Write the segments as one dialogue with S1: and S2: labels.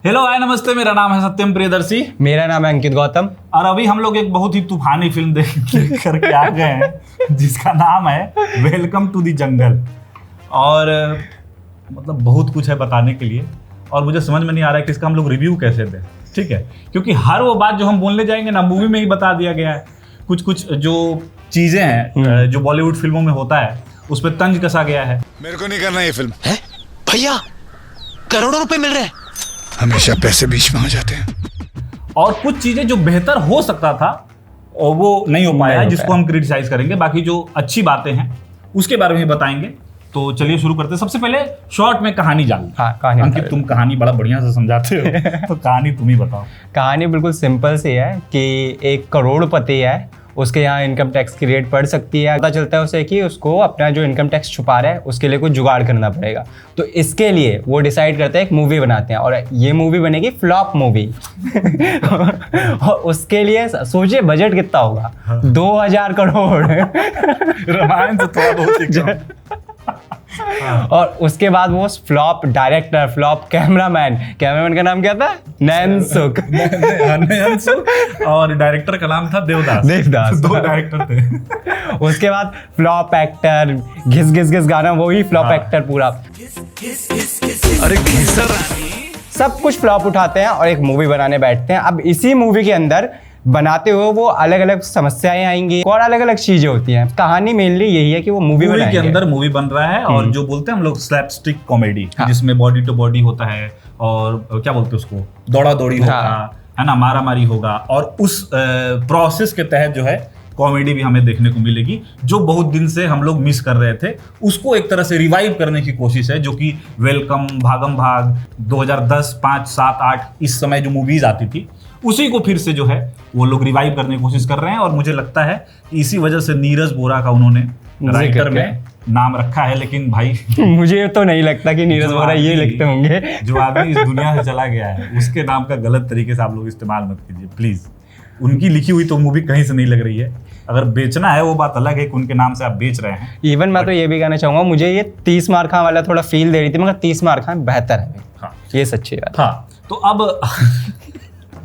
S1: Hello hi नमस्ते, मेरा नाम है सत्यम प्रियदर्शी।
S2: मेरा नाम है अंकित गौतम।
S1: और अभी हम लोग एक बहुत ही तूफानी फिल्म देख करके आ गए हैं जिसका नाम है वेलकम टू द जंगल। और मतलब बहुत कुछ है बताने के लिए और मुझे समझ में नहीं आ रहा है कि इसका हम लोग रिव्यू कैसे दें। ठीक है, क्योंकि हर वो बात जो हम बोलने जाएंगे ना मूवी में ही बता दिया गया है। कुछ कुछ जो चीजें हैं जो बॉलीवुड फिल्मों में होता है उस पर तंज कसा गया है।
S3: मेरे को नहीं करना ये फिल्म
S4: है भैया, करोड़ों रुपए मिल रहे हैं।
S3: हमेशा पैसे बीच में आ जाते हैं।
S1: और कुछ चीजें जो बेहतर हो सकता था और वो नहीं हो पाया है, जिसको हम क्रिटिसाइज करेंगे। बाकी जो अच्छी बातें हैं उसके बारे में बताएंगे। तो चलिए शुरू करते हैं। सबसे पहले शॉर्ट में कहानी जान।
S2: हाँ, कहानी
S1: अंकित, तुम कहानी बड़ा बढ़िया से समझाते हो तो कहानी तुम ही बताओ।
S2: कहानी बिल्कुल सिंपल सी है कि एक करोड़पति है, उसके यहाँ इनकम टैक्स की रेट बढ़ सकती है। पता चलता है उसे कि उसको अपना जो इनकम टैक्स छुपा रहा है उसके लिए कुछ जुगाड़ करना पड़ेगा। तो इसके लिए वो डिसाइड करते हैं एक मूवी बनाते हैं और ये मूवी बनेगी फ्लॉप मूवी। और उसके लिए सोचिए बजट कितना होगा। 2000 करोड़।
S1: रामायण से थोड़ा बहुत ही
S2: और उसके बाद वो फ्लॉप डायरेक्टर, फ्लॉप कैमरामैन का नाम क्या था? नैन सुख।
S1: और डायरेक्टर का नाम था देवदास। दो डायरेक्टर थे।
S2: उसके बाद फ्लॉप एक्टर, घिस घिस घिस गाना, वो ही फ्लॉप एक्टर पूरा।
S3: अरे घिसर
S2: सब कुछ फ्लॉप उठाते हैं और एक मूवी बनाने बैठते हैं। अब इसी मूवी के अंदर बनाते हुए वो अलग अलग समस्याएं आएंगी और अलग अलग चीजें होती हैं। कहानी मेनली यही है कि वो मूवी
S1: के अंदर मूवी बन रहा है और जो बोलते हैं हम लोग स्लैपस्टिक कॉमेडी, जिसमें बॉडी टू बॉडी होता है और क्या बोलते हैं उसको, दौड़ा दौड़ी होगा, है ना, मारा मारी होगा। और उस प्रोसेस के तहत जो है कॉमेडी भी हमें देखने को मिलेगी, जो बहुत दिन से हम लोग मिस कर रहे थे। उसको एक तरह से रिवाइव करने की कोशिश है, जो कि वेलकम, भागम भाग, 2010, 5, 7, 8 इस समय जो मूवीज आती थी उसी को फिर से जो है वो लोग रिवाइव करने की कोशिश कर रहे हैं। और मुझे लगता है कि इसी वजह से नीरज बोरा का उन्होंने राइटर में नाम रखा है। लेकिन भाई
S2: मुझे तो नहीं लगता कि नीरज बोरा ये लिखते होंगे।
S1: जो आदमी इस दुनिया से चला गया है उसके नाम का गलत तरीके से आप लोग इस्तेमाल मत कीजिए प्लीज। उनकी लिखी हुई तो मूवी कहीं से नहीं लग रही है। अगर बेचना है वो बात अलग है कि उनके नाम से आप बेच रहे हैं।
S2: इवन मैं तो ये भी कहना चाहूंगा, मुझे ये 30 मार खां वाला थोड़ा फील दे रही थी, मगर 30 मार खां बेहतर है।
S1: हाँ,
S2: ये सच्ची बात।
S1: हाँ, तो अब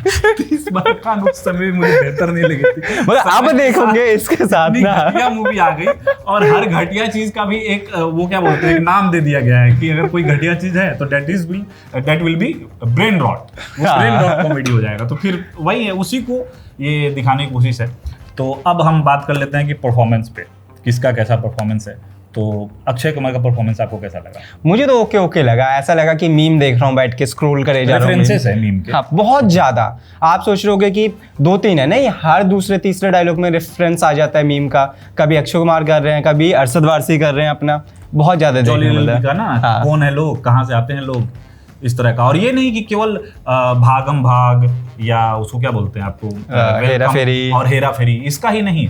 S1: 30 मार खां उस समय मुझे बेहतर नहीं लगी थी,
S2: मगर अब देखोगे इसके साथ ना
S1: घटिया मूवी आ गई। और हर घटिया चीज का भी एक वो क्या बोलते हैं, एक नाम दे दिया गया है कि अगर कोई घटिया चीज है तो that will be brain rot. Brain rot comedy हो जाएगा। तो फिर वही है, उसी को ये दिखाने की कोशिश है। तो अब हम बात कर लेते हैं कि परफॉर्मेंस पे किसका कैसा परफॉर्मेंस है। तो अक्षय कुमार का परफॉर्मेंस आपको कैसा लगा?
S2: मुझे तो ओके लगा। ऐसा लगा कि मीम देख रहा हूँ, बैठ के स्क्रॉल करे जा रहा हूँ।
S1: रेफरेंसेस है मीम के।
S2: हाँ, बहुत ज्यादा। आप सोच रहे होगे कि 2-3 है, नहीं, हर दूसरे तीसरे डायलॉग में रेफरेंस आ जाता है मीम का। कभी अक्षय कुमार कर रहे हैं, कभी अरशद वारसी कर रहे हैं अपना। बहुत ज्यादा देखने को मिला
S1: ना। हाँ। कौन है लोग, कहाँ से आते हैं लोग, इस तरह का। और ये नहीं कि केवल भागम भाग या उसको क्या बोलते हैं आपको,
S2: हेरा फेरी
S1: और हेरा फेरी, इसका ही नहीं।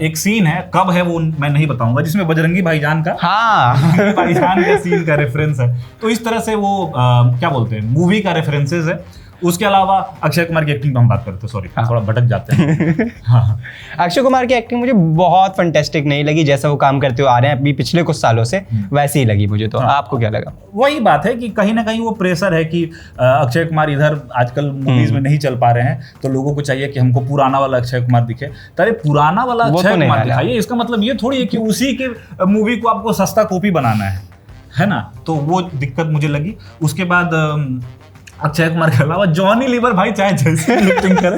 S1: एक सीन है, कब है वो मैं नहीं बताऊंगा, जिसमें बजरंगी भाईजान का भाईजान का सीन का रेफरेंस है। तो इस तरह से वो क्या बोलते हैं, मूवी का रेफरेंसेस है। उसके अलावा अक्षय कुमार की एक्टिंग पे हम बात करते हैं। सॉरी, थोड़ा भटक जाते हैं। हाँ।
S2: अक्षय कुमार की एक्टिंग मुझे बहुत फैंटास्टिक नहीं लगी। जैसा वो काम करते हुए आ रहे हैं अभी पिछले कुछ सालों से, वैसी ही लगी मुझे। तो आपको क्या लगा?
S1: वही बात है कि कहीं ना कहीं वो प्रेशर है कि अक्षय कुमार इधर आजकल मूवीज में नहीं चल पा रहे हैं, तो लोगों को चाहिए कि हमको पुराना वाला अक्षय कुमार दिखे। अरे पुराना वाला अक्षय कुमार दिखाइए। इसका मतलब ये थोड़ी है कि उसी के मूवी को आपको सस्ता कॉपी बनाना है ना। तो वो दिक्कत मुझे लगी। उसके बाद अक्षय कुमार के अलावा जॉनी लीवर भाई चाहे जैसे एक्टिंग करे,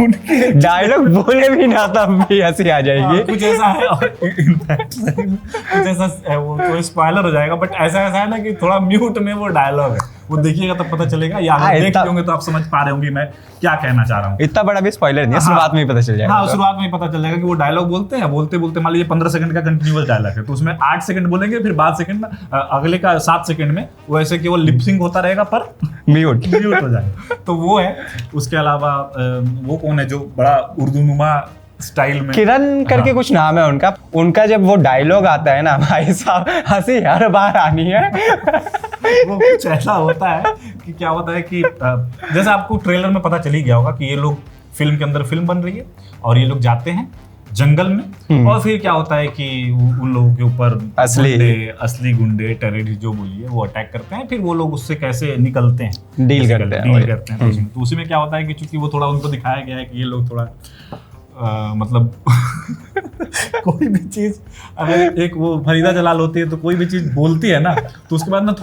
S1: उनके
S2: डायलॉग बोले भी ना तब भी हंसी आ जाएगी।
S1: कुछ ऐसा है। और कुछ ऐसा वो तो स्पॉइलर हो जाएगा, बट ऐसा है ना कि थोड़ा म्यूट में वो डायलॉग है, वो देखिएगा तब पता चलेगा। या अगर देख होंगे तो आप समझ पा रहे होंगे मैं क्या कहना चाह रहा हूँ।
S2: इतना बड़ा भी स्पॉइलर नहीं है, शुरुआत में ही पता चल जाएगा।
S1: हाँ, शुरुआत में ही पता चल जाएगा कि वो डायलॉग बोलते हैं, बोलते बोलते मान लीजिए 15 सेकंड का कंटिन्यूअस डायलॉग है, तो उसमें 8 सेकंड बोलेंगे, फिर 5 सेकंड अगले का 7 सेकंड में वो ऐसे केवल लिपसिंग होता रहेगा पर म्यूट हो जाएगा। तो वो है। उसके अलावा वो कौन है जो बड़ा उर्दूनुमा स्टाइल में,
S2: किरण करके कुछ नाम है उनका जब वो डायलॉग आता है ना भाई साहब, हंसी हर बार आनी है।
S1: वो कुछ ऐसा होता है कि क्या होता है कि जैसे आपको ट्रेलर में पता चल ही गया होगा कि ये लोग फिल्म के अंदर फिल्म बन रही है और ये लोग जाते हैं जंगल में, और फिर क्या होता है कि उन लोगों के ऊपर असली गुंडे टेररिस्ट जो बोलिए वो अटैक करते हैं, फिर वो लोग उससे कैसे निकलते हैं,
S2: डील करते हैं।
S1: तो उसी में क्या होता है कि चूंकि वो थोड़ा उनको दिखाया गया है कि ये लोग थोड़ा मतलब कोई भी चीज अगर एक वो फरीदा जलाल होती है तो कोई भी चीज बोलती है ना तो उसके बाद ना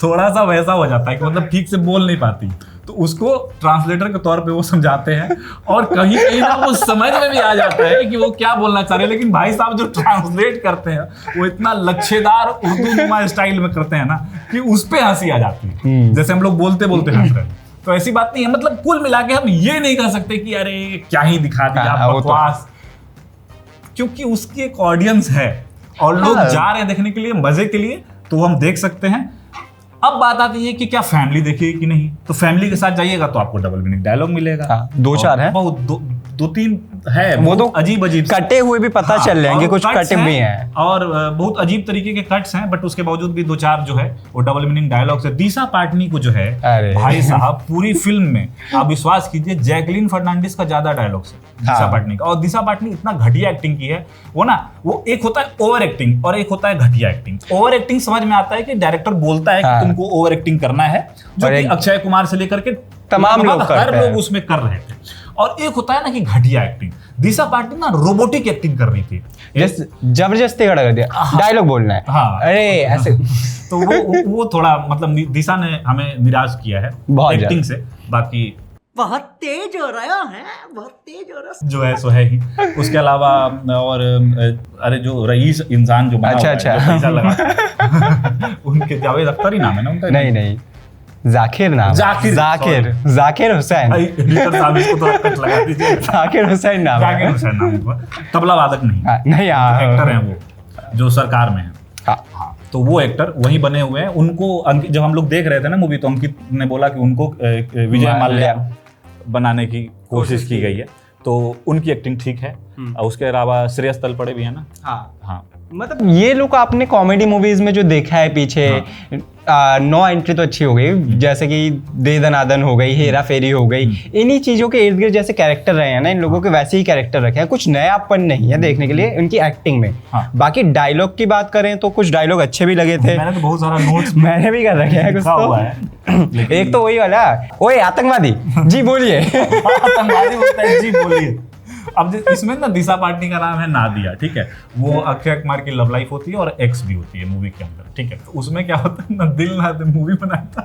S1: थोड़ा सा वैसा हो जाता है कि मतलब ठीक से बोल नहीं पाती, तो उसको ट्रांसलेटर के तौर पे वो समझाते हैं और कहीं कहीं ना वो समझ में भी आ जाता है कि वो क्या बोलना चाह रहे हैं, लेकिन भाई साहब जो ट्रांसलेट करते हैं वो इतना लच्छेदार उर्दू स्टाइल में करते हैं ना कि उस पे हंसी आ जाती है, जैसे हम लोग बोलते बोलते हंस रहे हैं। तो ऐसी बात नहीं है, मतलब कुल मिला के हम ये नहीं कह सकते कि अरे क्या ही दिखा दिया बकवास, क्योंकि उसकी एक ऑडियंस है और लोग जा रहे हैं देखने के लिए मजे के लिए, तो हम देख सकते हैं। अब बात आती है कि क्या फैमिली देखेगी कि नहीं, तो फैमिली के साथ जाइएगा तो आपको डबल मीनिंग डायलॉग मिलेगा,
S2: 2-4 है,
S1: बहुत 2-3 है,
S2: वो तो
S1: अजीब
S2: कटे हुए भी पता चल रहे हैं कि कुछ कटे भी हैं और
S1: बहुत अजीब तरीके के कट्स हैं, बट उसके बावजूद भी 2-4 जो है वो डबल मीनिंग डायलॉग से। दिशा पाटनी को जो है भाई साहब पूरी फिल्म में आप विश्वास कीजिए जैकलीन फर्नांडिस का ज्यादा डायलॉग से दिशा पाटनी का, और दिशा पाटनी इतना घटिया एक्टिंग की है वो ना, वो एक होता है ओवर एक्टिंग और एक होता है घटिया एक्टिंग। ओवर एक्टिंग समझ में आता है कि डायरेक्टर बोलता है कि तुमको ओवर एक्टिंग करना है, जो कि अक्षय कुमार से लेकर के
S2: तमाम लोग
S1: हर लोग उसमें कर रहे थे, और एक होता है ना कि घटिया एक्टिंग। दिशा पाटनी ना रोबोटिक एक्टिंग कर रही थी,
S2: जबरदस्ती खड़ा कर दिया, डायलॉग बोलना है, अरे ऐसे
S1: तो वो थोड़ा मतलब दिशा ने हमें निराश किया है एक्टिंग से। बाकी
S5: बहुत तेज हो रहा है, बहुत तेज हो रहा है
S1: जो है सो है ही। उसके अलावा और अरे जो रईस इंसान जो बना
S2: अच्छा
S1: पैसा लगा उनके जावेद अख्तर ही नाम है ना उनका?
S2: नहीं जाकिर नाम, जाकिर हुसैन,
S1: एडिटर साहब इसको थोड़ा कट लगा दीजिए,
S2: जाकिर हुसैन नाम,
S1: जाकिर हुसैन नाम, तबला वादक नहीं, एक्टर हैं वो जो सरकार में है। हाँ, तो वो एक्टर वही बने हुए हैं। उनको जब हम लोग देख रहे थे ना मूवी, तो अंकित ने बोला कि उनको विजय माल्या बनाने की कोशिश की गई है, तो उनकी एक्टिंग ठीक है। और उसके अलावा श्रेयस तलपड़े भी है ना। हाँ,
S2: मतलब ये लोग आपने कॉमेडी मूवीज में जो देखा है पीछे, नो एंट्री तो अच्छी हो गई, जैसे कि दे दनादन हो गई, हेरा फेरी हो गई, इन्हीं चीजों के इर्द गिर्द जैसे कैरेक्टर रहे हैं ना, इन लोगों के वैसे ही कैरेक्टर रखे हैं, कुछ नयापन नहीं है देखने के लिए उनकी एक्टिंग में। बाकी डायलॉग की बात करें तो कुछ डायलॉग अच्छे भी लगे थे,
S1: मैंने तो बहुत सारा नोट्स
S2: मैंने भी कर रखे हैं कुछ तो। एक तो वही वाला, ओए आतंकवादी जी बोलिए,
S1: आतंकवादी बोलता है जी बोलिए। अब इसमें ना दिशा पाटनी का नाम है नादिया, ठीक है, वो अक्षय कुमार की लव लाइफ होती है और एक्स भी होती है मूवी के अंदर, ठीक है। तो उसमें क्या होता है ना, दिल ना दे मूवी बनाता,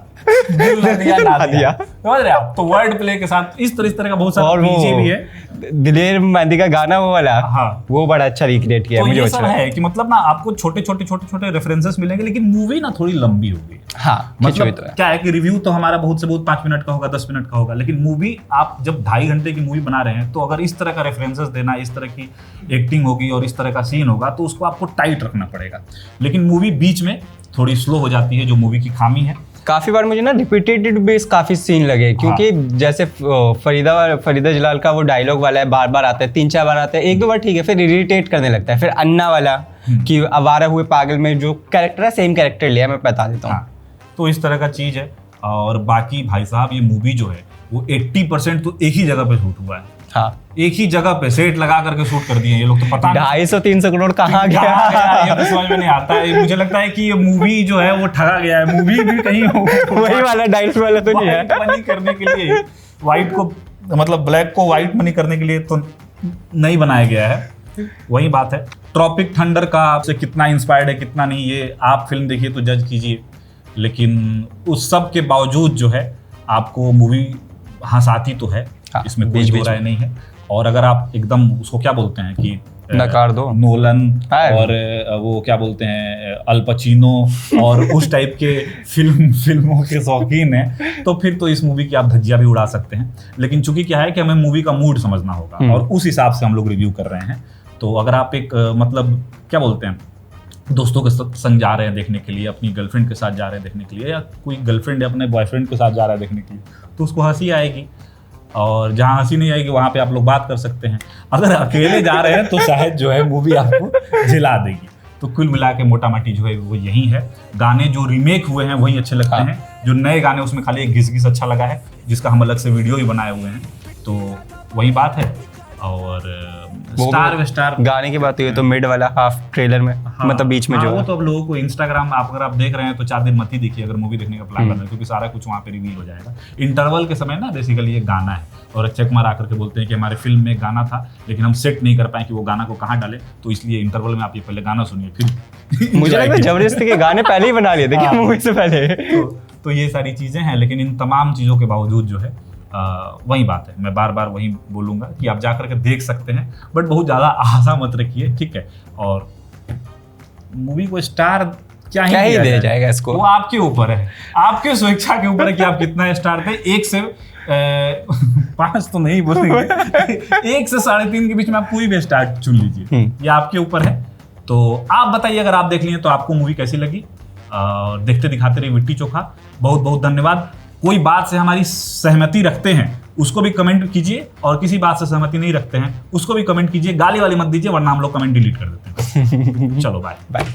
S1: दिल ना दिया नादिया, समझ रहे आप? तो वर्ड प्ले के साथ इस तरह का बहुत सारा पीछे भी है।
S2: दिलेर मेहंदी का गाना वो वाला,
S1: हाँ,
S2: वो बड़ा अच्छा रिक्रिएट किया,
S1: मुझे अच्छा लगा है कि मतलब ना आपको छोटे रेफरेंसेस मिलेंगे, लेकिन मूवी ना थोड़ी लंबी होगी।
S2: हाँ,
S1: मतलब तो क्या है कि रिव्यू तो हमारा बहुत से बहुत 5 मिनट का होगा, 10 मिनट का होगा, लेकिन मूवी आप जब 2.5 घंटे की मूवी बना रहे हैं, तो अगर इस तरह का रेफरेंसेस देना, इस तरह की एक्टिंग होगी और इस तरह का सीन होगा, तो उसको आपको टाइट रखना पड़ेगा। लेकिन मूवी बीच में थोड़ी स्लो हो जाती है, जो मूवी की खामी है।
S2: काफी बार मुझे ना रिपीटेड बेस काफी सीन लगे, क्योंकि जैसे फरीदा जलाल का वो डायलॉग वाला है, बार बार आता है, 3-4 बार आता है, 1-2 बार ठीक है, फिर इरिटेट करने लगता है। फिर अन्ना वाला कि आवारा हुए पागल में जो कैरेक्टर है, सेम कैरेक्टर लिया, मैं बता देता हूँ।
S1: तो इस तरह का चीज है। और बाकी भाई साहब ये मूवी जो है वो 80% तो एक ही जगह पे शूट हुआ है।
S2: हाँ,
S1: एक ही जगह पे सेट लगा करके शूट कर दिए ये लोग, तो पता
S2: 250-300 करोड़ कहाँ गया
S1: ये तो समझ में नहीं आता है। मुझे लगता है कि ये मूवी जो है वो ठगा गया है, मूवी भी कहीं
S2: वही वाला डाइस वाला तो नहीं है,
S1: मनी करने के लिए व्हाइट को, मतलब ब्लैक को व्हाइट मनी करने के लिए तो नहीं बनाया गया है। वही बात है। ट्रॉपिक थंडर का आपसे कितना इंस्पायर्ड है कितना नहीं, ये आप फिल्म देखिए तो जज कीजिए। लेकिन उस सब के बावजूद जो है आपको मूवी हंसाती तो है, इसमें कोई दो राय नहीं है। और अगर आप एकदम उसको क्या बोलते हैं कि
S2: नकार दो,
S1: नोलन और वो क्या बोलते हैं अल पचिनो और उस टाइप के फिल्मों के शौकीन हैं, तो फिर तो इस मूवी की आप धज्जियां भी उड़ा सकते हैं। लेकिन चूंकि क्या है कि हमें मूवी का मूड समझना होगा और उस हिसाब से हम लोग रिव्यू कर रहे हैं। तो अगर आप एक मतलब क्या बोलते हैं दोस्तों के संग जा रहे हैं देखने के लिए, अपनी गर्लफ्रेंड के साथ जा रहे हैं देखने के लिए, या कोई गर्लफ्रेंड या अपने बॉयफ्रेंड के साथ जा रहा है देखने के लिए, तो उसको हंसी आएगी। और जहाँ हंसी नहीं आएगी वहाँ पे आप लोग बात कर सकते हैं। अगर अकेले जा रहे हैं तो शायद जो है मूवी आपको जिला देगी। तो कुल मिला के मोटा माटी जो है वो यही है। गाने जो रीमेक हुए हैं वही अच्छे लगते हैं, जो नए गाने उसमें खाली एक घिस घिस अच्छा लगा है, जिसका हम अलग से वीडियो ही बनाए हुए हैं। तो वही बात है। और
S2: वो
S1: स्टार
S2: गाने की बात हुई है तो मिड वाला हाफ ट्रेलर में, मतलब बीच में जो
S1: वो
S2: है।
S1: तो अब लोगों को इंस्टाग्राम अगर आप देख रहे हैं तो 4 दिन मत ही देखिए अगर मूवी देखने का प्लान बना है, क्योंकि सारा कुछ वहाँ पे रिवील हो जाएगा। इंटरवल के समय ना बेसिकली एक गाना है और अक्षय कुमार आकर के बोलते हैं कि हमारे फिल्म में एक गाना था लेकिन हम सेट नहीं कर पाए कि वो गाना को कहाँ डाले, तो इसलिए इंटरवल में आप ये पहले गाना सुनिए फिर
S2: मुझे लगता है जबरदस्ती के गाने पहले ही बना लिए थे क्या मूवी से पहले।
S1: तो ये सारी चीज़ें हैं, लेकिन इन तमाम चीज़ों के बावजूद जो है वही बात है, मैं बार बार वही बोलूँगा कि आप जाकर के देख सकते हैं, बट बहुत ज़्यादा आशा मत रखिए, ठीक है। और मूवी को स्टार क्या ही
S2: दे जाएगा इसको,
S1: वो आपके ऊपर है, आपके स्वेच्छा के ऊपर है कि आप कितना स्टार दें। 1 से 5 तो नहीं बोलेंगे 1 से 3.5 के बीच में आप कोई भी स्टार चुन लीजिए, ये आपके ऊपर है। तो आप बताइए अगर आप देख लिए तो आपको मूवी कैसी लगी। देखते दिखाते रहिए लिट्टी चोखा। बहुत बहुत धन्यवाद। कोई बात से हमारी सहमति रखते हैं उसको भी कमेंट कीजिए, और किसी बात से सहमति नहीं रखते हैं उसको भी कमेंट कीजिए। गाली वाली मत दीजिए वरना हम लोग कमेंट डिलीट कर देते हैं। चलो बाय।